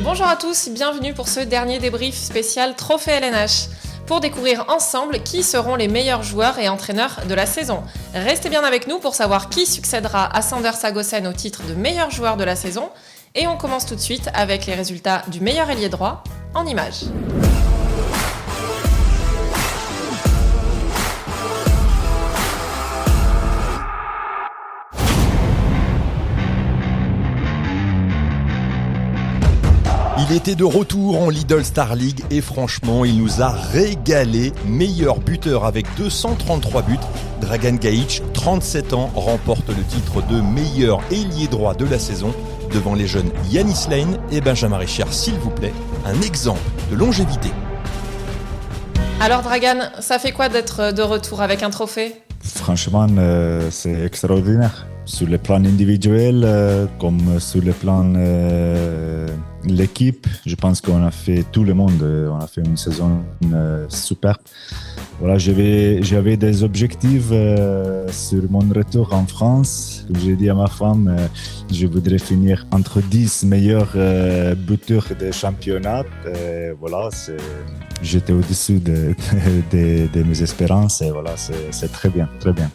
Bonjour à tous, bienvenue pour ce dernier débrief spécial Trophée LNH. Pour découvrir ensemble qui seront les meilleurs joueurs et entraîneurs de la saison. Restez bien avec nous pour savoir qui succédera à Sander Sagosen au titre de meilleur joueur de la saison. Et on commence tout de suite avec les résultats du meilleur ailier droit en images. Il était de retour en Lidl Star League et franchement, il nous a régalé. Meilleur buteur avec 233 buts, Dragan Gajic, 37 ans, remporte le titre de meilleur ailier droit de la saison devant les jeunes Yanis Lane et Benjamin Richard, s'il vous plaît. Un exemple de longévité. Alors Dragan, ça fait quoi d'être de retour avec un trophée ? Franchement, c'est extraordinaire. Sur le plan individuel, comme sur le plan l'équipe, je pense qu'on a fait tout le monde. On a fait une saison super. Voilà, j'avais des objectifs sur mon retour en France. J'ai dit à ma femme, je voudrais finir entre 10 meilleurs buteurs des championnats. Voilà, j'étais au-dessus de mes espérances. Et voilà, c'est très bien, très bien.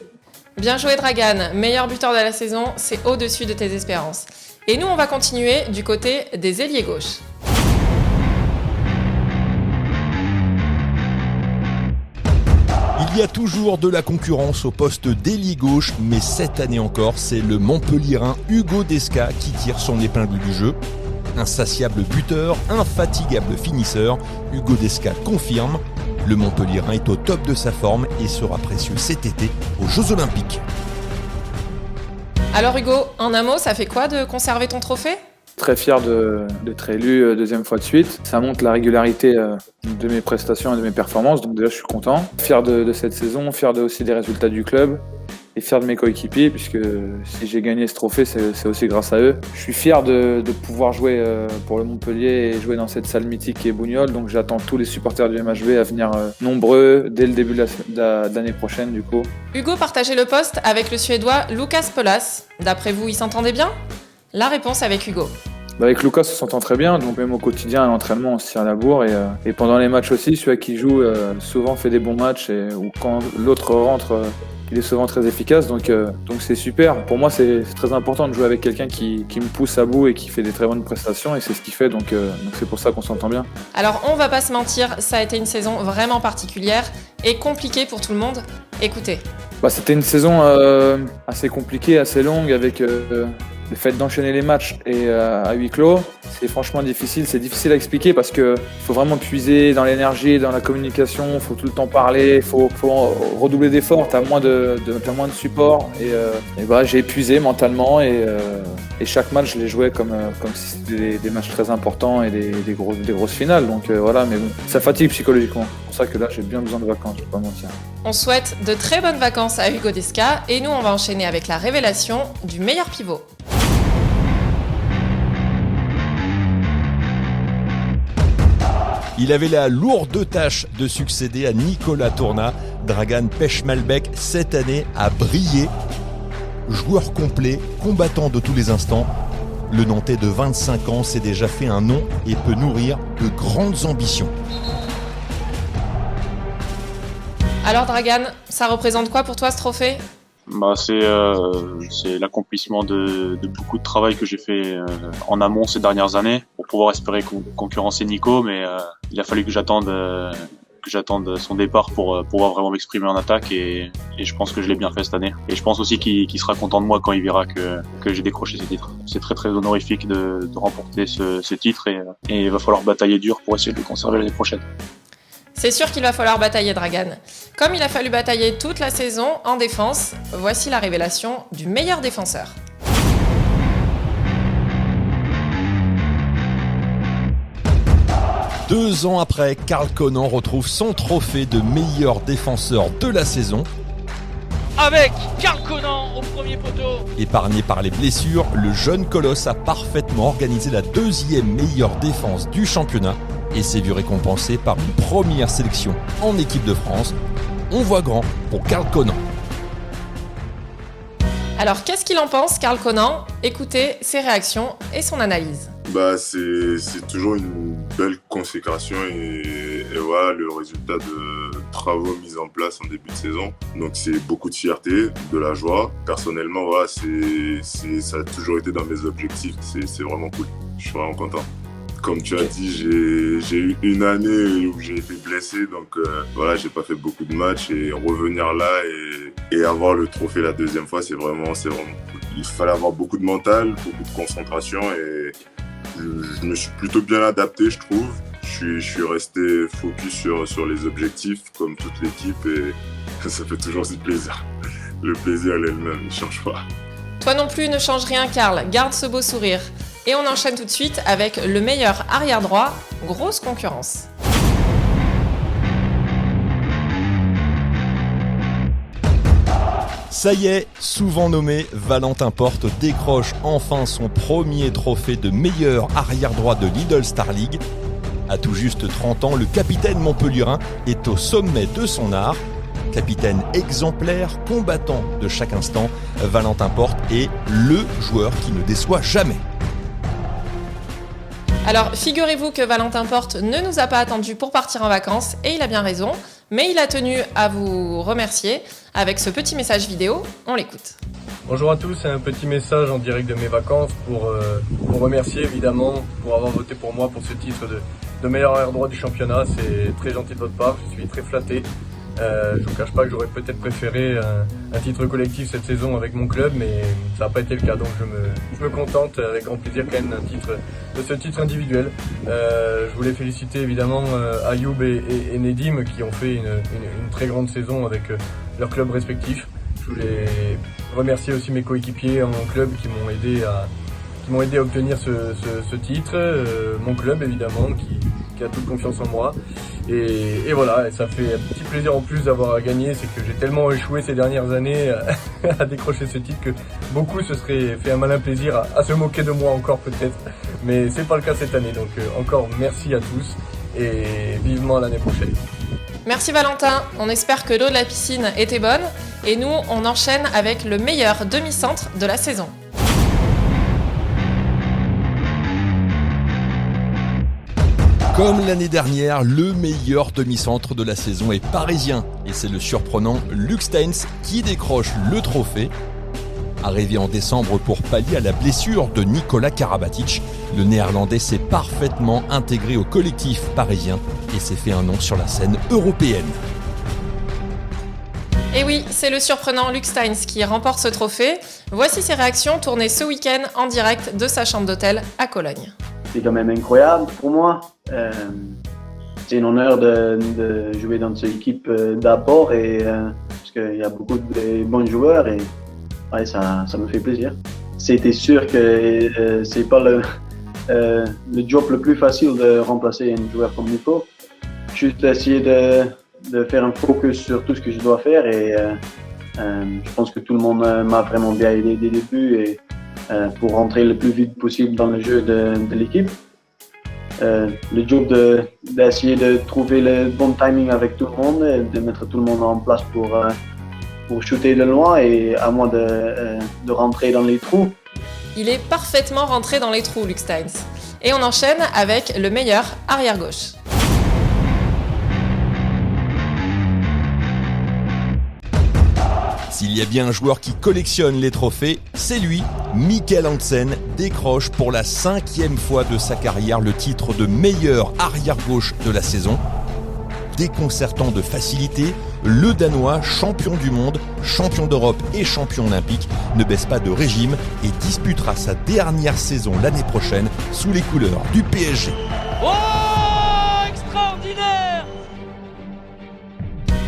Bien joué Dragan, meilleur buteur de la saison, c'est au-dessus de tes espérances. Et nous on va continuer du côté des ailiers gauches. Il y a toujours de la concurrence au poste d'ailier gauche, mais cette année encore, c'est le Montpellierin Hugo Desca qui tire son épingle du jeu. Insatiable buteur, infatigable finisseur, Hugo Desca confirme. Le Montpellierin est au top de sa forme et sera précieux cet été aux Jeux Olympiques. Alors Hugo, en un mot, ça fait quoi de conserver ton trophée ? Très fier d'être élu deuxième fois de suite. Ça montre la régularité de mes prestations et de mes performances, donc déjà je suis content. Fier de cette saison, fier aussi des résultats du club et fier de mes coéquipiers, puisque si j'ai gagné ce trophée, c'est aussi grâce à eux. Je suis fier de pouvoir jouer pour le Montpellier et jouer dans cette salle mythique qui est Bougnoles, donc j'attends tous les supporters du MHB à venir nombreux dès le début de l'année prochaine du coup. Hugo partageait le poste avec le Suédois Lucas Polas. D'après vous, ils s'entendaient bien ? La réponse avec Hugo. Avec Lucas, on s'entend très bien, donc même au quotidien, à l'entraînement, on se tire la bourre et pendant les matchs aussi, celui qui joue souvent fait des bons matchs ou quand l'autre rentre, il est souvent très efficace, donc c'est super. Pour moi, c'est très important de jouer avec quelqu'un qui me pousse à bout et qui fait des très bonnes prestations et c'est ce qu'il fait, donc c'est pour ça qu'on s'entend bien. Alors on va pas se mentir, ça a été une saison vraiment particulière et compliquée pour tout le monde. Écoutez. C'était une saison assez compliquée, assez longue avec le fait d'enchaîner les matchs et à huis clos, c'est franchement difficile. C'est difficile à expliquer parce que faut vraiment puiser dans l'énergie, dans la communication. Faut tout le temps parler. Faut redoubler d'efforts. T'as moins de support et j'ai épuisé mentalement et chaque match je les jouais comme si c'était des matchs très importants et des grosses finales. Donc voilà, mais bon, ça fatigue psychologiquement. C'est pour ça que là j'ai bien besoin de vacances. Je vais pas mentir. On souhaite de très bonnes vacances à Hugo Desca et nous on va enchaîner avec la révélation du meilleur pivot. Il avait la lourde tâche de succéder à Nicolas Tourna. Dragan Pechmalbek, cette année, a brillé. Joueur complet, combattant de tous les instants, le Nantais de 25 ans s'est déjà fait un nom et peut nourrir de grandes ambitions. Alors Dragan, ça représente quoi pour toi ce trophée ? C'est l'accomplissement de beaucoup de travail que j'ai fait en amont ces dernières années pour pouvoir espérer concurrencer Nico, mais il a fallu que j'attende son départ pour pouvoir vraiment m'exprimer en attaque et je pense que je l'ai bien fait cette année. Et je pense aussi qu'il sera content de moi quand il verra que j'ai décroché ce titre. C'est très très honorifique de remporter ce titre et il va falloir batailler dur pour essayer de le conserver l'année prochaine. C'est sûr qu'il va falloir batailler Dragan. Comme il a fallu batailler toute la saison en défense, voici la révélation du meilleur défenseur. Deux ans après, Karl Conan retrouve son trophée de meilleur défenseur de la saison. Avec Karl Conan au premier poteau. Épargné par les blessures, le jeune colosse a parfaitement organisé la deuxième meilleure défense du championnat et s'est vu récompensé par une première sélection en équipe de France. On voit grand pour Karl Conan. Alors qu'est-ce qu'il en pense, Karl Conan ? Écoutez ses réactions et son analyse. C'est toujours une belle consécration et voilà le résultat de travaux mis en place en début de saison. Donc c'est beaucoup de fierté, de la joie. Personnellement, voilà, ça a toujours été dans mes objectifs. C'est vraiment cool. Je suis vraiment content. Comme tu as dit, j'ai eu une année où j'ai été blessé, donc voilà, j'ai pas fait beaucoup de matchs et revenir là et avoir le trophée la deuxième fois, c'est vraiment cool. Il fallait avoir beaucoup de mental, beaucoup de concentration et je me suis plutôt bien adapté, je trouve. Je suis resté focus sur les objectifs, comme toute l'équipe, et ça fait toujours aussi plaisir. Le plaisir, elle est le même, il ne change pas. Toi non plus, ne change rien, Karl. Garde ce beau sourire. Et on enchaîne tout de suite avec le meilleur arrière droit. Grosse concurrence. Ça y est, souvent nommé, Valentin Porte décroche enfin son premier trophée de meilleur arrière-droit de Lidl Star League. À tout juste 30 ans, le capitaine montpelliérain est au sommet de son art. Capitaine exemplaire, combattant de chaque instant, Valentin Porte est le joueur qui ne déçoit jamais. Alors, figurez-vous que Valentin Porte ne nous a pas attendus pour partir en vacances, et il a bien raison, mais il a tenu à vous remercier avec ce petit message vidéo. On l'écoute. Bonjour à tous, c'est un petit message en direct de mes vacances pour vous remercier évidemment pour avoir voté pour moi pour ce titre de meilleur arrière droit du championnat. C'est très gentil de votre part, je suis très flatté. Je vous cache pas que j'aurais peut-être préféré un titre collectif cette saison avec mon club, mais ça n'a pas été le cas, donc je me contente avec grand plaisir quand même de ce titre individuel. Je voulais féliciter évidemment Ayoub et Nedim qui ont fait une très grande saison avec leurs clubs respectifs. Je voulais remercier aussi mes coéquipiers en club qui m'ont aidé à obtenir ce titre, mon club évidemment qui a toute confiance en moi et voilà, et ça fait un petit plaisir en plus d'avoir gagné, c'est que j'ai tellement échoué ces dernières années à décrocher ce titre que beaucoup se seraient fait un malin plaisir à se moquer de moi encore peut-être, mais c'est pas le cas cette année, donc encore merci à tous et vivement à l'année prochaine. Merci Valentin, on espère que l'eau de la piscine était bonne et nous on enchaîne avec le meilleur demi-centre de la saison. Comme l'année dernière, le meilleur demi-centre de la saison est parisien et c'est le surprenant Luc Steins qui décroche le trophée. Arrivé en décembre pour pallier à la blessure de Nikola Karabatic, le néerlandais s'est parfaitement intégré au collectif parisien et s'est fait un nom sur la scène européenne. Et oui, c'est le surprenant Luc Steins qui remporte ce trophée. Voici ses réactions tournées ce week-end en direct de sa chambre d'hôtel à Cologne. C'est quand même incroyable pour moi. C'est un honneur de jouer dans cette équipe d'abord parce qu'il y a beaucoup de bons joueurs et ouais, ça me fait plaisir. C'était sûr que c'est pas le job le plus facile de remplacer un joueur comme Nico. Juste essayer de faire un focus sur tout ce que je dois faire et je pense que tout le monde m'a vraiment bien aidé dès le début et pour rentrer le plus vite possible dans le jeu de l'équipe. Le job d'essayer de trouver le bon timing avec tout le monde, de mettre tout le monde en place pour shooter de loin et à moi de rentrer dans les trous. Il est parfaitement rentré dans les trous, Luc Steins. Et on enchaîne avec le meilleur arrière-gauche. S'il y a bien un joueur qui collectionne les trophées, c'est lui. Mikkel Hansen décroche pour la 5e fois de sa carrière le titre de meilleur arrière-gauche de la saison. Déconcertant de facilité, le Danois, champion du monde, champion d'Europe et champion olympique, ne baisse pas de régime et disputera sa dernière saison l'année prochaine sous les couleurs du PSG. Oh, extraordinaire!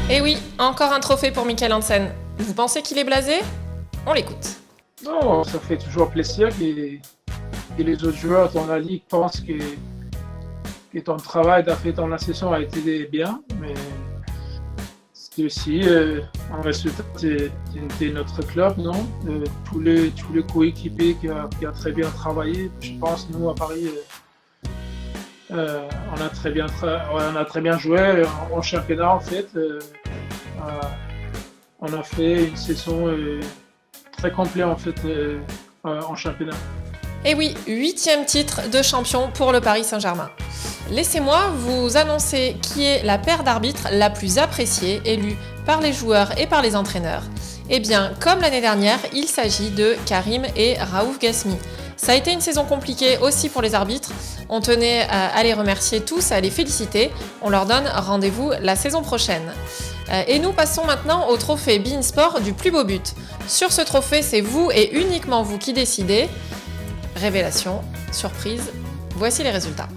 Et oui, encore un trophée pour Mikkel Hansen. Vous pensez qu'il est blasé ? On l'écoute. Non, ça fait toujours plaisir que les autres joueurs dans la ligue pensent que ton travail fait dans la saison a été bien, mais c'est aussi un résultat de notre club, non? Tous les coéquipiers qui a très bien travaillé. Je pense nous à Paris, on a très bien joué en championnat en fait. On a fait une saison très complète en fait en championnat. Et oui, 8e titre de champion pour le Paris Saint-Germain. Laissez-moi vous annoncer qui est la paire d'arbitres la plus appréciée, élue par les joueurs et par les entraîneurs. Eh bien, comme l'année dernière, il s'agit de Karim et Raouf Ghasmi. Ça a été une saison compliquée aussi pour les arbitres. On tenait à les remercier tous, à les féliciter. On leur donne rendez-vous la saison prochaine. Et nous passons maintenant au trophée beIN Sport du plus beau but. Sur ce trophée, c'est vous et uniquement vous qui décidez. Révélation, surprise, voici les résultats.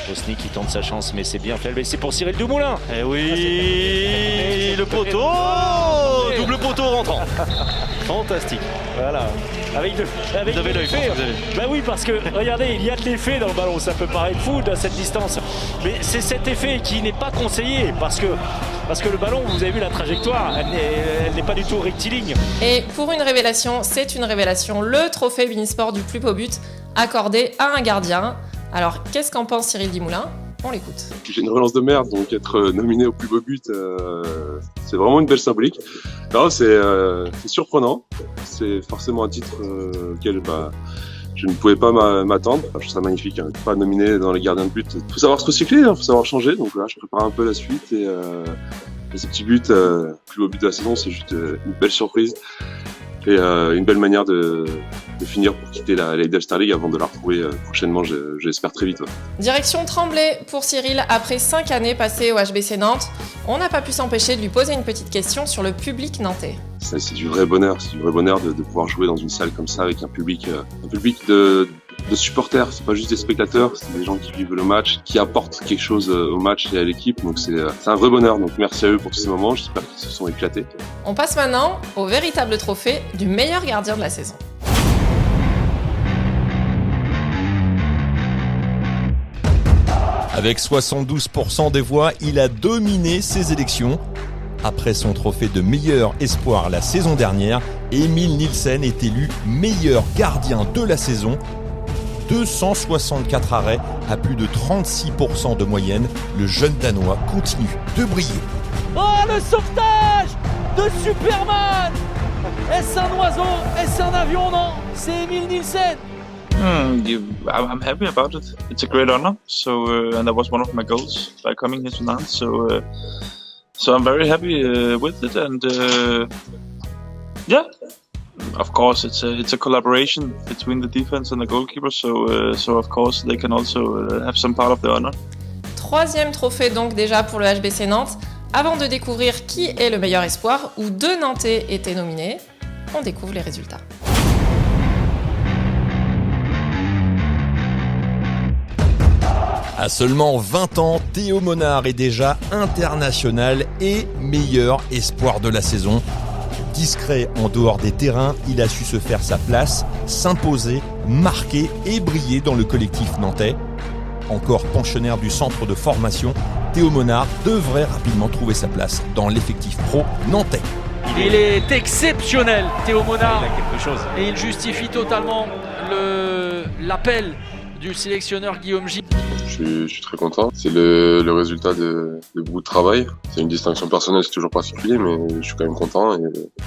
Bosny qui tente sa chance, mais c'est bien fait. Mais c'est pour Cyril Dumoulin. Eh oui, le poteau, double poteau rentrant. Fantastique. Voilà. Avec vous avez l'effet. Bah oui, parce que regardez, il y a de l'effet dans le ballon. Ça peut paraître fou à cette distance, mais c'est cet effet qui n'est pas conseillé parce que le ballon, vous avez vu la trajectoire, elle n'est pas du tout rectiligne. Et pour une révélation, c'est une révélation. Le trophée beIN Sport du plus beau but accordé à un gardien. Alors, qu'est-ce qu'en pense Cyril Dumoulin ? On l'écoute. J'ai une relance de merde, donc être nominé au plus beau but, c'est vraiment une belle symbolique. Non, c'est surprenant. C'est forcément un titre auquel je ne pouvais pas m'attendre. Je trouve ça magnifique, hein. Pas nominé dans les gardiens de but. Faut savoir se recycler, hein. Faut savoir changer. Donc là, je prépare un peu la suite et ce petit but, plus beau but de la saison, c'est juste une belle surprise et une belle manière de finir pour quitter la Leicester League avant de la retrouver prochainement, j'espère très vite. Ouais. Direction Tremblay pour Cyril, après 5 années passées au HBC Nantes. On n'a pas pu s'empêcher de lui poser une petite question sur le public nantais. C'est du vrai bonheur, de pouvoir jouer dans une salle comme ça avec un public de supporters. C'est pas juste des spectateurs, c'est des gens qui vivent le match, qui apportent quelque chose au match et à l'équipe. Donc c'est un vrai bonheur. Donc merci à eux pour tous ces moments. J'espère qu'ils se sont éclatés. On passe maintenant au véritable trophée du meilleur gardien de la saison. Avec 72% des voix, il a dominé ces élections. Après son trophée de meilleur espoir la saison dernière, Emil Nielsen est élu meilleur gardien de la saison. 264 arrêts à plus de 36% de moyenne, le jeune Danois continue de briller. Oh, le sauvetage de Superman! Est-ce un oiseau? Est-ce un avion? Non, c'est Emil Nielsen. I'm happy about it. It's a great honor. And that was one of my goals by coming here to Nantes. So I'm very happy with it. And yeah, of course it's a collaboration between the defense and the goalkeeper. So of course they can also have some part of the honor. 3e trophée donc déjà pour le HBC Nantes. Avant de découvrir qui est le meilleur espoir, où 2 Nantais étaient nominés, on découvre les résultats. À seulement 20 ans, Théo Monard est déjà international et meilleur espoir de la saison. Discret en dehors des terrains, il a su se faire sa place, s'imposer, marquer et briller dans le collectif nantais. Encore pensionnaire du centre de formation, Théo Monard devrait rapidement trouver sa place dans l'effectif pro nantais. Il est exceptionnel, Théo Monard. Il a quelque chose. Et il justifie totalement l'appel du sélectionneur Guillaume Gilles. Je suis très content. C'est le résultat de beaucoup de travail. C'est une distinction personnelle, c'est toujours particulier, mais je suis quand même content. Et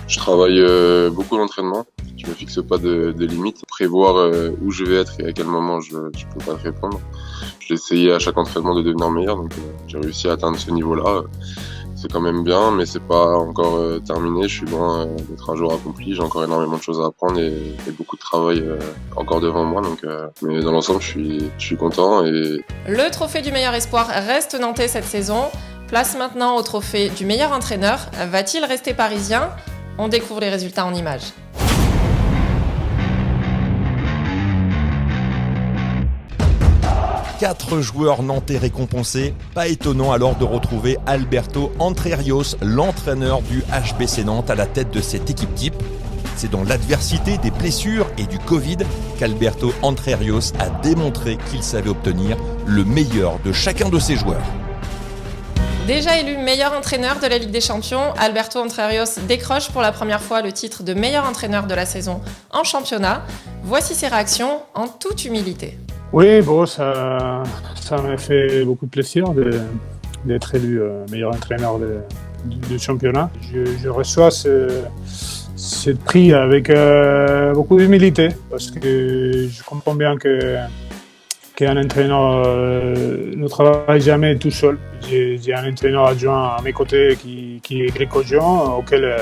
je travaille beaucoup l'entraînement. Je me fixe pas de limites. Prévoir où je vais être et à quel moment je peux pas te répondre. J'ai essayé à chaque entraînement de devenir meilleur, donc j'ai réussi à atteindre ce niveau-là. C'est quand même bien, mais c'est pas encore terminé. Je suis loin d'être un jour accompli. J'ai encore énormément de choses à apprendre et beaucoup de travail encore devant moi. Donc, mais dans l'ensemble, je suis content. Et le trophée du meilleur espoir reste nantais cette saison. Place maintenant au trophée du meilleur entraîneur. Va-t-il rester parisien ? On découvre les résultats en images. Quatre joueurs nantais récompensés. Pas étonnant alors de retrouver Alberto Entrerrios, l'entraîneur du HBC Nantes, à la tête de cette équipe type. C'est dans l'adversité des blessures et du Covid qu'Alberto Entrerrios a démontré qu'il savait obtenir le meilleur de chacun de ses joueurs. Déjà élu meilleur entraîneur de la Ligue des Champions, Alberto Entrerrios décroche pour la première fois le titre de meilleur entraîneur de la saison en championnat. Voici ses réactions en toute humilité. Oui, bon, ça m'a fait beaucoup de plaisir d'être élu meilleur entraîneur du championnat. Je reçois ce prix avec beaucoup d'humilité parce que je comprends bien qu'un entraîneur ne travaille jamais tout seul. J'ai un entraîneur adjoint à mes côtés qui est Gréco Jean, auquel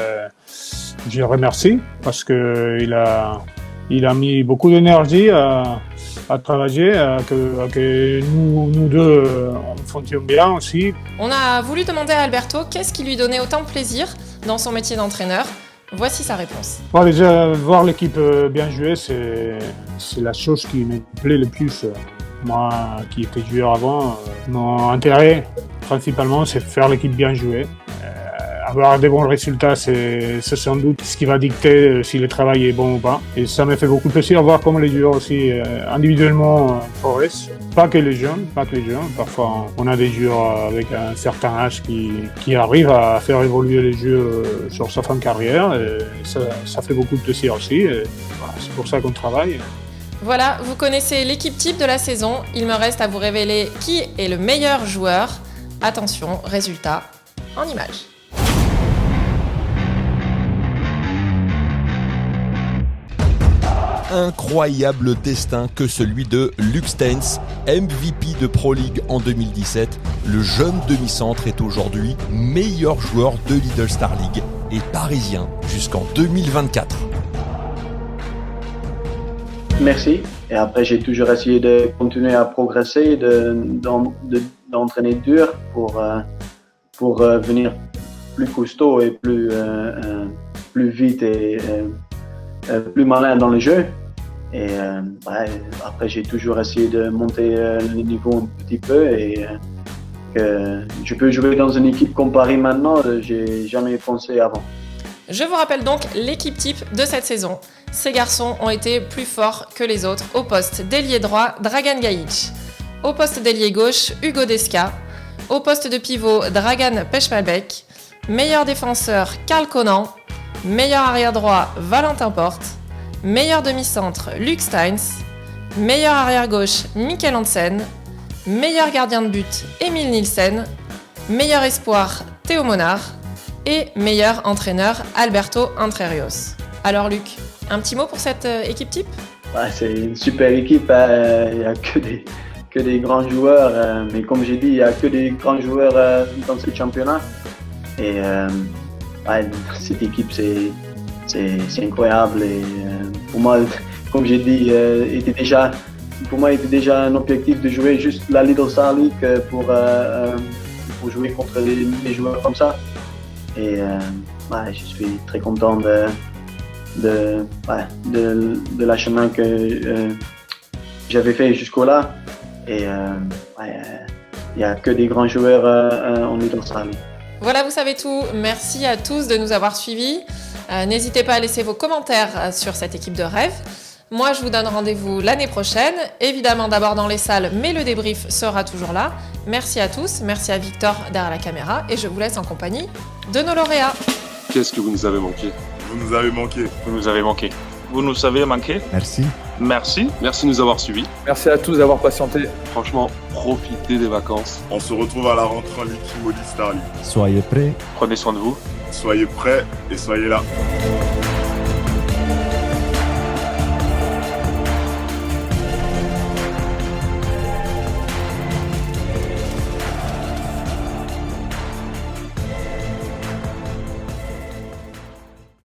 je le remercie parce qu'il a mis beaucoup d'énergie à travailler, que nous deux on fonctionne bien aussi. On a voulu demander à Alberto qu'est-ce qui lui donnait autant de plaisir dans son métier d'entraîneur. Voici sa réponse. Bon, déjà, voir l'équipe bien jouer, c'est la chose qui me plaît le plus. Moi, qui étais joueur avant, mon intérêt, principalement, c'est faire l'équipe bien jouer. Avoir des bons résultats, c'est sans doute ce qui va dicter si le travail est bon ou pas. Et ça me fait beaucoup plaisir de voir comment les joueurs aussi individuellement progressent. Pas que les jeunes. Parfois, on a des joueurs avec un certain âge qui arrivent à faire évoluer les jeux sur sa fin de carrière. Et ça fait beaucoup de plaisir aussi. Et voilà, c'est pour ça qu'on travaille. Voilà, vous connaissez l'équipe type de la saison. Il me reste à vous révéler qui est le meilleur joueur. Attention, résultat en images. Incroyable destin que celui de Luc Steins, MVP de Pro League en 2017. Le jeune demi-centre est aujourd'hui meilleur joueur de Lidl Star League et parisien jusqu'en 2024. Merci. Et après, j'ai toujours essayé de continuer à progresser, d'entraîner dur pour venir plus costaud et plus vite et plus malin dans le jeu. Et après, j'ai toujours essayé de monter le niveau un petit peu et que je peux jouer dans une équipe comme Paris maintenant, j'ai jamais pensé avant. Je vous rappelle donc l'équipe type de cette saison. Ces garçons ont été plus forts que les autres au poste d'ailier droit, Dragan Gajic. Au poste d'ailier gauche, Hugo Desca. Au poste de pivot, Dragan Pechmalbek. Meilleur défenseur, Karl Conan. Meilleur arrière droit, Valentin Porte. Meilleur demi-centre, Luc Steins. Meilleur arrière gauche, Mikkel Hansen. Meilleur gardien de but, Emil Nielsen. Meilleur espoir, Théo Monard. Et meilleur entraîneur, Alberto Entrerios. Alors Luc, un petit mot pour cette équipe type ? C'est une super équipe, il n'y a que des grands joueurs, mais comme j'ai dit, il n'y a que des grands joueurs dans ce championnat. Et cette équipe, c'est incroyable. Et pour moi, comme j'ai dit, pour moi, il était déjà un objectif de jouer juste la Lidl Star League pour jouer contre les joueurs comme ça. Et je suis très content de la chemin que j'avais fait jusqu'au là. Et il n'y a que des grands joueurs en Lidl Star League. Voilà, vous savez tout. Merci à tous de nous avoir suivis. N'hésitez pas à laisser vos commentaires sur cette équipe de rêve. Moi, je vous donne rendez-vous l'année prochaine. Évidemment, d'abord dans les salles, mais le débrief sera toujours là. Merci à tous. Merci à Victor derrière la caméra. Et je vous laisse en compagnie de nos lauréats. Qu'est-ce que vous nous avez manqué ? Vous nous avez manqué. Vous nous avez manqué. Vous nous avez manqué. Merci. Merci. Merci de nous avoir suivis. Merci à tous d'avoir patienté. Franchement, profitez des vacances. On se retrouve à la rentrée en Ligue Star League. Soyez prêts. Prenez soin de vous. Soyez prêts et soyez là.